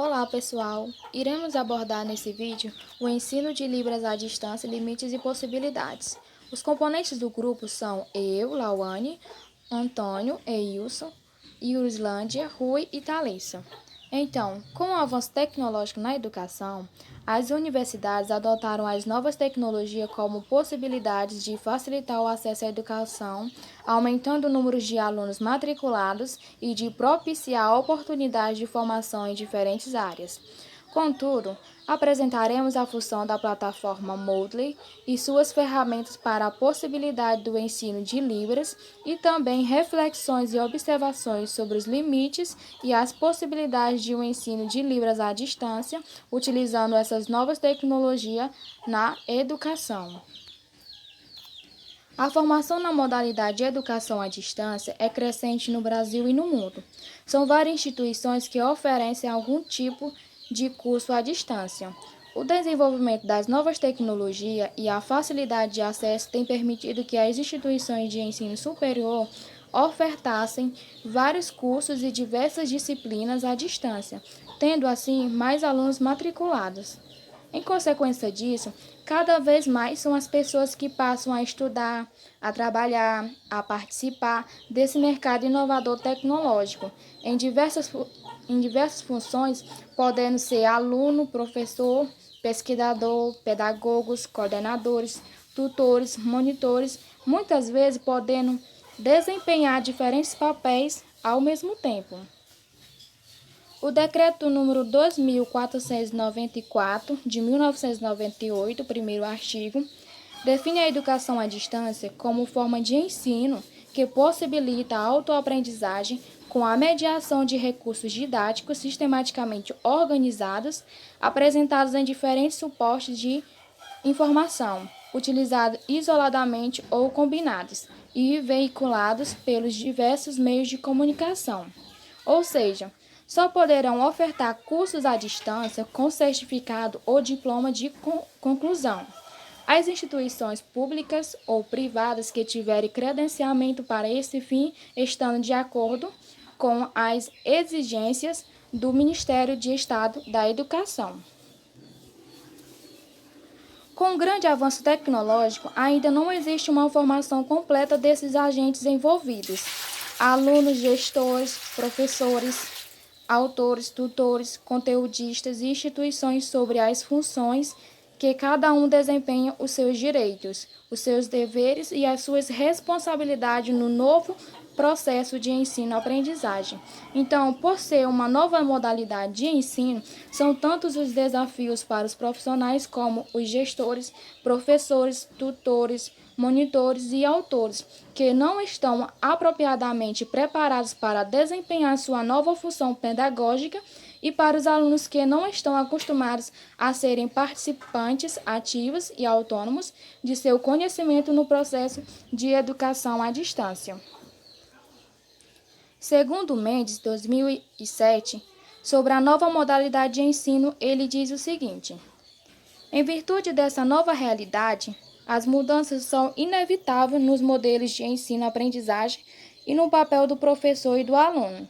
Olá pessoal, iremos abordar nesse vídeo o ensino de Libras à distância, limites e possibilidades. Os componentes do grupo são eu, Lauane, Antônio, Eilson, Yuslândia, Rui e Thalissa. Então, com o avanço tecnológico na educação, as universidades adotaram as novas tecnologias como possibilidades de facilitar o acesso à educação, aumentando o número de alunos matriculados e de propiciar oportunidades de formação em diferentes áreas. Contudo, apresentaremos a função da plataforma Moodle e suas ferramentas para a possibilidade do ensino de Libras e também reflexões e observações sobre os limites e as possibilidades de um ensino de Libras à distância, utilizando essas novas tecnologias na educação. A formação na modalidade de educação à distância é crescente no Brasil e no mundo. São várias instituições que oferecem algum tipo de curso à distância. O desenvolvimento das novas tecnologias e a facilidade de acesso têm permitido que as instituições de ensino superior ofertassem vários cursos e diversas disciplinas à distância, tendo assim mais alunos matriculados. Em consequência disso, cada vez mais são as pessoas que passam a estudar, a trabalhar, a participar desse mercado inovador tecnológico, em diversas funções, podendo ser aluno, professor, pesquisador, pedagogos, coordenadores, tutores, monitores, muitas vezes podendo desempenhar diferentes papéis ao mesmo tempo. O Decreto número 2.494, de 1998, primeiro artigo, define a educação à distância como forma de ensino que possibilita a autoaprendizagem com a mediação de recursos didáticos sistematicamente organizados, apresentados em diferentes suportes de informação, utilizados isoladamente ou combinados, e veiculados pelos diversos meios de comunicação. Ou seja, só poderão ofertar cursos à distância com certificado ou diploma de conclusão. As instituições públicas ou privadas que tiverem credenciamento para esse fim, estando de acordo com as exigências do Ministério de Estado da Educação. Com o grande avanço tecnológico, ainda não existe uma formação completa desses agentes envolvidos: alunos, gestores, professores, autores, tutores, conteudistas e instituições sobre as funções que cada um desempenha, os seus direitos, os seus deveres e as suas responsabilidades no novo processo de ensino-aprendizagem. Então, por ser uma nova modalidade de ensino, são tantos os desafios para os profissionais como os gestores, professores, tutores, monitores e autores, que não estão apropriadamente preparados para desempenhar sua nova função pedagógica, e para os alunos que não estão acostumados a serem participantes ativos e autônomos de seu conhecimento no processo de educação à distância. Segundo Mendes, 2007, sobre a nova modalidade de ensino, ele diz o seguinte: em virtude dessa nova realidade, as mudanças são inevitáveis nos modelos de ensino-aprendizagem e no papel do professor e do aluno.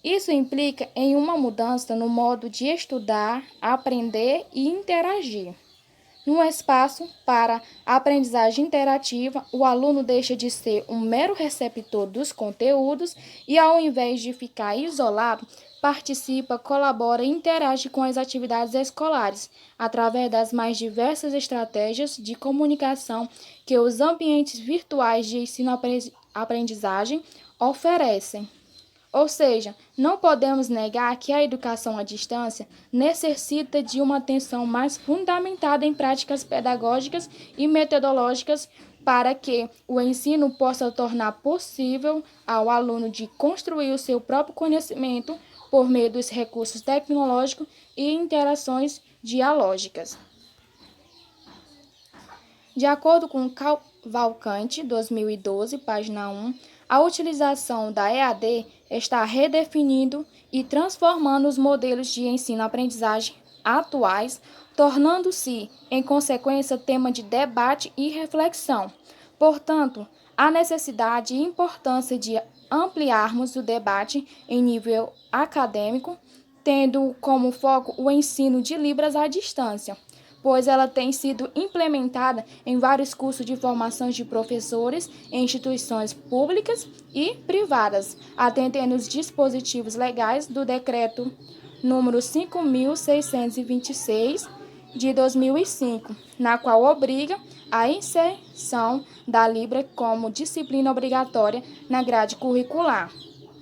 Isso implica em uma mudança no modo de estudar, aprender e interagir. Num espaço para a aprendizagem interativa, o aluno deixa de ser um mero receptor dos conteúdos e, ao invés de ficar isolado, participa, colabora e interage com as atividades escolares, através das mais diversas estratégias de comunicação que os ambientes virtuais de ensino-aprendizagem oferecem. Ou seja, não podemos negar que a educação à distância necessita de uma atenção mais fundamentada em práticas pedagógicas e metodológicas para que o ensino possa tornar possível ao aluno de construir o seu próprio conhecimento por meio dos recursos tecnológicos e interações dialógicas. De acordo com Cavalcante, 2012, página 1, a utilização da EAD está redefinindo e transformando os modelos de ensino-aprendizagem atuais, tornando-se, em consequência, tema de debate e reflexão. Portanto, há necessidade e importância de ampliarmos o debate em nível acadêmico tendo como foco o ensino de Libras à distância, pois ela tem sido implementada em vários cursos de formação de professores em instituições públicas e privadas, atendendo os dispositivos legais do Decreto número 5.626 de 2005, na qual obriga a inserção da Libra como disciplina obrigatória na grade curricular.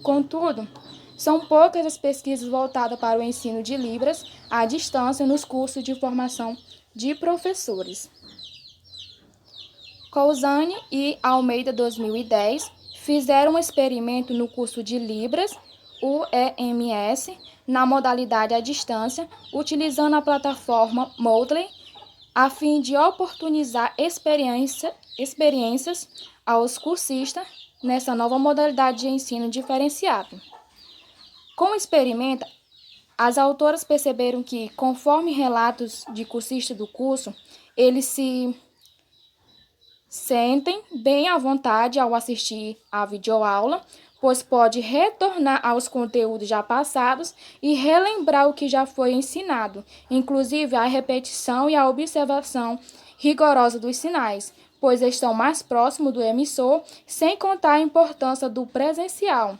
Contudo, são poucas as pesquisas voltadas para o ensino de Libras à distância nos cursos de formação de professores. Cousane e Almeida, 2010, fizeram um experimento no curso de Libras, UEMS, na modalidade à distância, utilizando a plataforma Moodle, a fim de oportunizar experiências aos cursistas nessa nova modalidade de ensino diferenciado. Com o experimento, as autoras perceberam que, conforme relatos de cursistas do curso, eles se sentem bem à vontade ao assistir à videoaula, pois pode retornar aos conteúdos já passados e relembrar o que já foi ensinado, inclusive a repetição e a observação rigorosa dos sinais, pois estão mais próximos do emissor, sem contar a importância do presencial.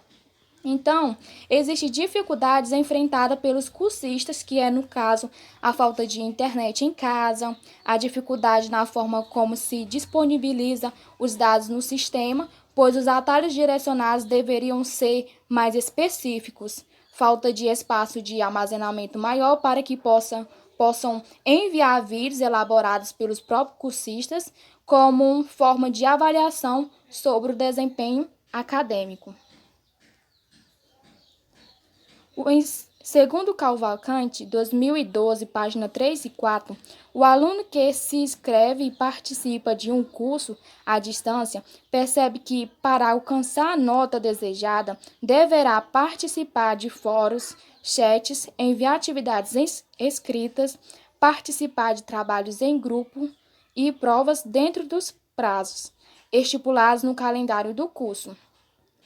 Então, existem dificuldades enfrentadas pelos cursistas, que é, no caso, a falta de internet em casa, a dificuldade na forma como se disponibiliza os dados no sistema, pois os atalhos direcionados deveriam ser mais específicos, falta de espaço de armazenamento maior para que possam enviar vídeos elaborados pelos próprios cursistas como forma de avaliação sobre o desempenho acadêmico. Segundo Cavalcante, 2012, página 3 e 4, o aluno que se inscreve e participa de um curso à distância percebe que, para alcançar a nota desejada, deverá participar de fóruns, chats, enviar atividades escritas, participar de trabalhos em grupo e provas dentro dos prazos estipulados no calendário do curso.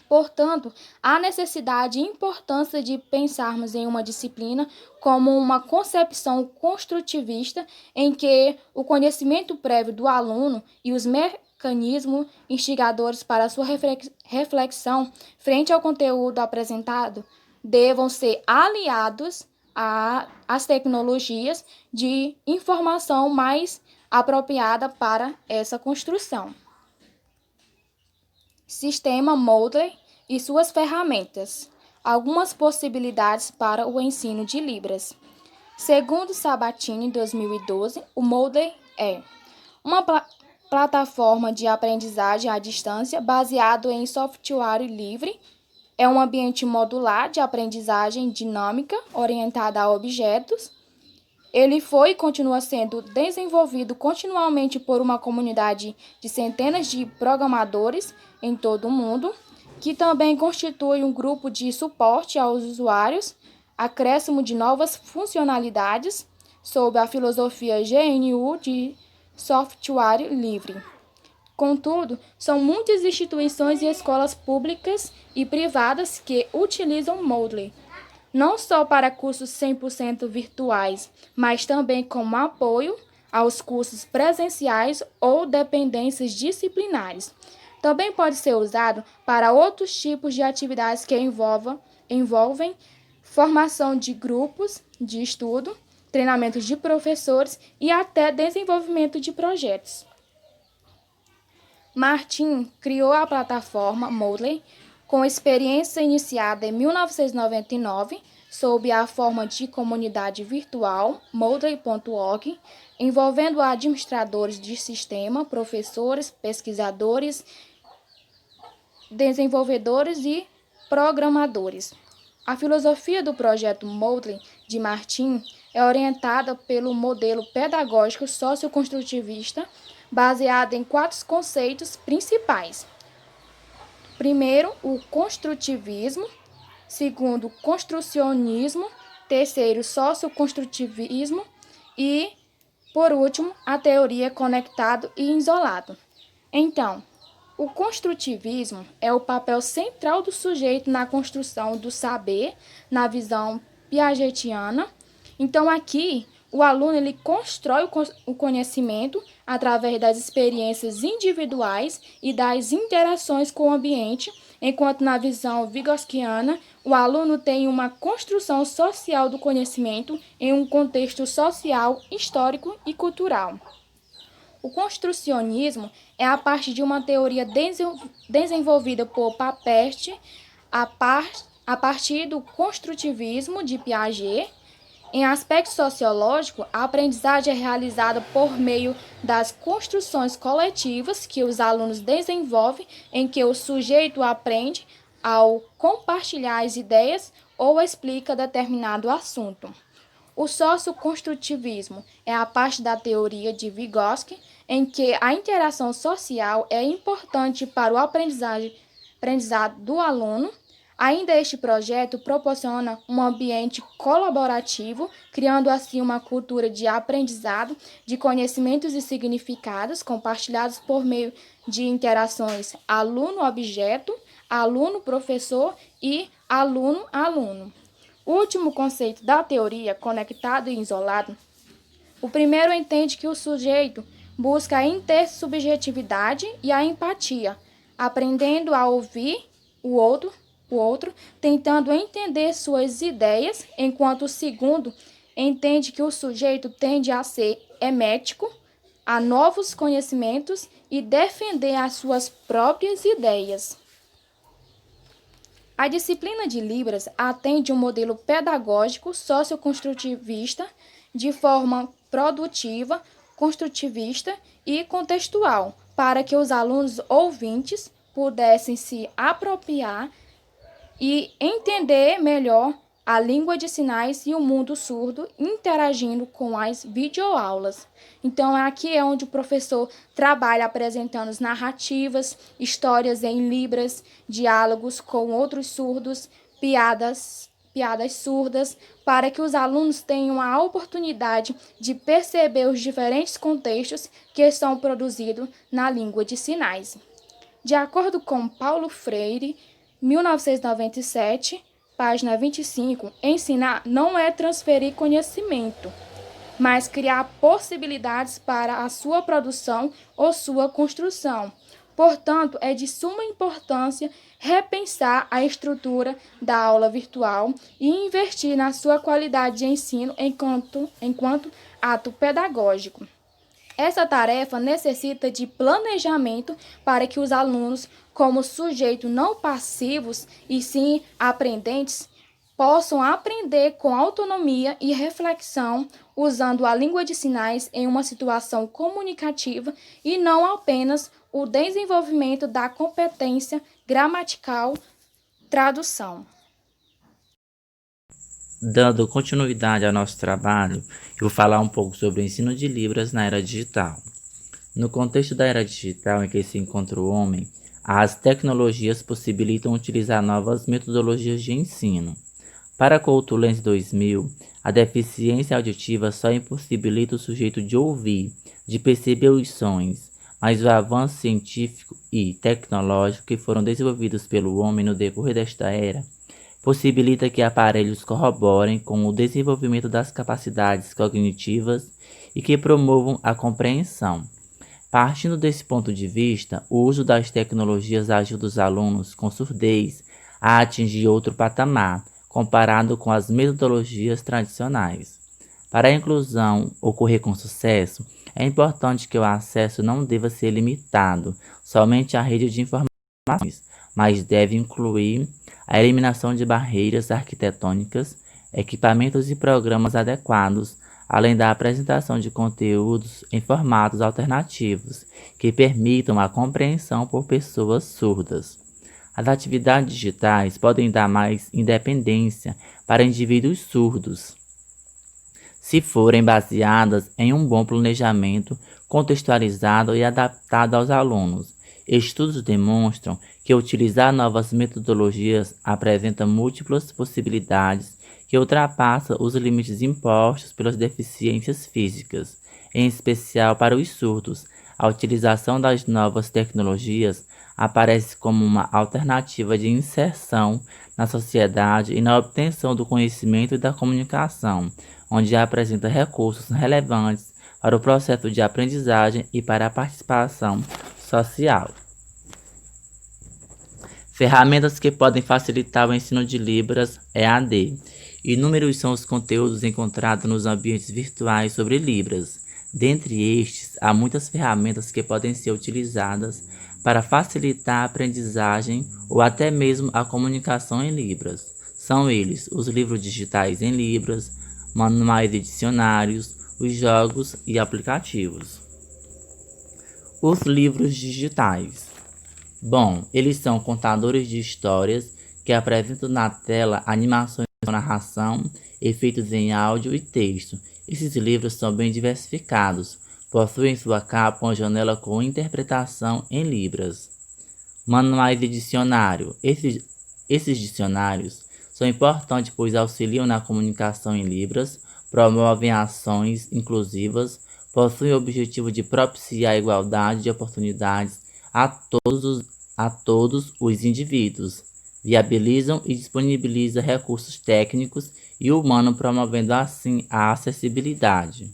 Portanto, há necessidade e importância de pensarmos em uma disciplina como uma concepção construtivista em que o conhecimento prévio do aluno e os mecanismos instigadores para a sua reflexão frente ao conteúdo apresentado devam ser aliados às tecnologias de informação mais apropriada para essa construção. Sistema Moodle e suas ferramentas. Algumas possibilidades para o ensino de Libras. Segundo Sabatini, 2012, o Moodle é uma plataforma de aprendizagem à distância baseado em software livre. É um ambiente modular de aprendizagem dinâmica orientada a objetos. Ele foi e continua sendo desenvolvido continuamente por uma comunidade de centenas de programadores em todo o mundo, que também constitui um grupo de suporte aos usuários, acréscimo de novas funcionalidades sob a filosofia GNU de software livre. Contudo, são muitas instituições e escolas públicas e privadas que utilizam Moodle, não só para cursos 100% virtuais, mas também como apoio aos cursos presenciais ou dependências disciplinares. Também pode ser usado para outros tipos de atividades que envolvem formação de grupos de estudo, treinamento de professores e até desenvolvimento de projetos. Martin criou a plataforma Moodle com experiência iniciada em 1999 sob a forma de comunidade virtual Moodle.org, envolvendo administradores de sistema, professores, pesquisadores, desenvolvedores e programadores. A filosofia do projeto Moodle de Martin é orientada pelo modelo pedagógico socioconstrutivista, baseado em 4 conceitos principais. Primeiro, o construtivismo. Segundo, o construcionismo. Terceiro, socioconstrutivismo. E, por último, a teoria conectado e isolado. Então, o construtivismo é o papel central do sujeito na construção do saber, na visão piagetiana. Então, aqui, o aluno ele constrói o conhecimento através das experiências individuais e das interações com o ambiente, enquanto na visão vygotskyana, o aluno tem uma construção social do conhecimento em um contexto social, histórico e cultural. O construcionismo é a parte de uma teoria desenvolvida por Papert a partir do construtivismo de Piaget. Em aspecto sociológico, a aprendizagem é realizada por meio das construções coletivas que os alunos desenvolvem, em que o sujeito aprende ao compartilhar as ideias ou explica determinado assunto. O socioconstrutivismo é a parte da teoria de Vygotsky, em que a interação social é importante para o aprendizado do aluno. Ainda este projeto proporciona um ambiente colaborativo, criando assim uma cultura de aprendizado, de conhecimentos e significados compartilhados por meio de interações aluno-objeto, aluno-professor e aluno-aluno. O último conceito da teoria, conectado e isolado, o primeiro entende que o sujeito busca a intersubjetividade e a empatia, aprendendo a ouvir o outro, tentando entender suas ideias, enquanto o segundo entende que o sujeito tende a ser hermético a novos conhecimentos e defender as suas próprias ideias. A disciplina de Libras atende um modelo pedagógico socioconstrutivista de forma produtiva, construtivista e contextual, para que os alunos ouvintes pudessem se apropriar e entender melhor a língua de sinais e o mundo surdo interagindo com as videoaulas. Então, aqui é onde o professor trabalha apresentando as narrativas, histórias em libras, diálogos com outros surdos, piadas surdas, para que os alunos tenham a oportunidade de perceber os diferentes contextos que são produzidos na língua de sinais. De acordo com Paulo Freire, 1997, página 25, ensinar não é transferir conhecimento, mas criar possibilidades para a sua produção ou sua construção. Portanto, é de suma importância repensar a estrutura da aula virtual e investir na sua qualidade de ensino enquanto ato pedagógico. Essa tarefa necessita de planejamento para que os alunos, como sujeitos não passivos e sim aprendentes, possam aprender com autonomia e reflexão, usando a língua de sinais em uma situação comunicativa e não apenas o desenvolvimento da competência gramatical, tradução. Dando continuidade ao nosso trabalho, eu vou falar um pouco sobre o ensino de Libras na era digital. No contexto da era digital em que se encontra o homem, as tecnologias possibilitam utilizar novas metodologias de ensino. Para Couto-Lens 2000, a deficiência auditiva só impossibilita o sujeito de ouvir, de perceber os sons, mas o avanço científico e tecnológico que foram desenvolvidos pelo homem no decorrer desta era possibilita que aparelhos corroborem com o desenvolvimento das capacidades cognitivas e que promovam a compreensão. Partindo desse ponto de vista, o uso das tecnologias ajuda os alunos com surdez a atingir outro patamar, comparado com as metodologias tradicionais. Para a inclusão ocorrer com sucesso, é importante que o acesso não deva ser limitado somente à rede de informações, mas deve incluir a eliminação de barreiras arquitetônicas, equipamentos e programas adequados, além da apresentação de conteúdos em formatos alternativos que permitam a compreensão por pessoas surdas. As atividades digitais podem dar mais independência para indivíduos surdos, se forem baseadas em um bom planejamento contextualizado e adaptado aos alunos. Estudos demonstram que utilizar novas metodologias apresenta múltiplas possibilidades que ultrapassam os limites impostos pelas deficiências físicas, em especial para os surdos. A utilização das novas tecnologias aparece como uma alternativa de inserção na sociedade e na obtenção do conhecimento e da comunicação, onde apresenta recursos relevantes para o processo de aprendizagem e para a participação social. Ferramentas que podem facilitar o ensino de Libras EAD. Inúmeros são os conteúdos encontrados nos ambientes virtuais sobre Libras. Dentre estes, há muitas ferramentas que podem ser utilizadas para facilitar a aprendizagem ou até mesmo a comunicação em Libras. São eles os livros digitais em Libras, manuais e dicionários, os jogos e aplicativos. Os livros digitais. Bom, eles são contadores de histórias que apresentam na tela animações com narração, efeitos em áudio e texto. Esses livros são bem diversificados, possuem em sua capa uma janela com interpretação em Libras. Manuais de dicionário. Esses dicionários são importantes pois auxiliam na comunicação em Libras, promovem ações inclusivas, possuem o objetivo de propiciar a igualdade de oportunidades a todos os indivíduos, viabilizam e disponibilizam recursos técnicos e humanos, promovendo assim a acessibilidade.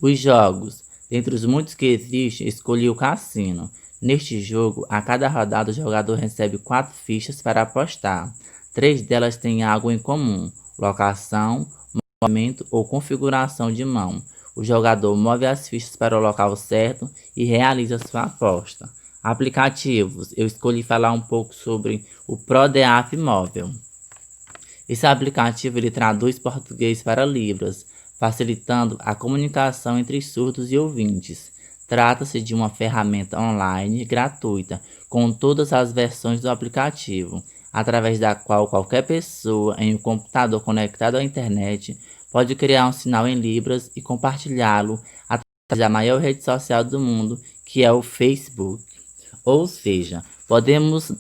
Os jogos. Dentre os muitos que existem, escolhi o Cassino. Neste jogo, a cada rodada o jogador recebe 4 fichas para apostar. 3 delas têm algo em comum: locação, movimento ou configuração de mão. O jogador move as fichas para o local certo e realiza sua aposta. Aplicativos. Eu escolhi falar um pouco sobre o ProDeaf Móvel. Esse aplicativo ele traduz português para Libras, facilitando a comunicação entre surdos e ouvintes. Trata-se de uma ferramenta online gratuita, com todas as versões do aplicativo, através da qual qualquer pessoa em um computador conectado à internet pode criar um sinal em Libras e compartilhá-lo através da maior rede social do mundo, que é o Facebook. Ou seja, podemos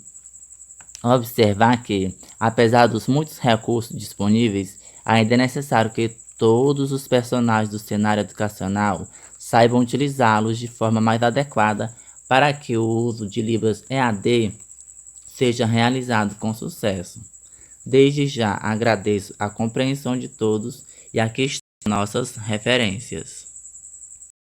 observar que, apesar dos muitos recursos disponíveis, ainda é necessário que todos os personagens do cenário educacional saibam utilizá-los de forma mais adequada para que o uso de Libras EAD seja realizado com sucesso. Desde já agradeço a compreensão de todos e aqui estão nossas referências.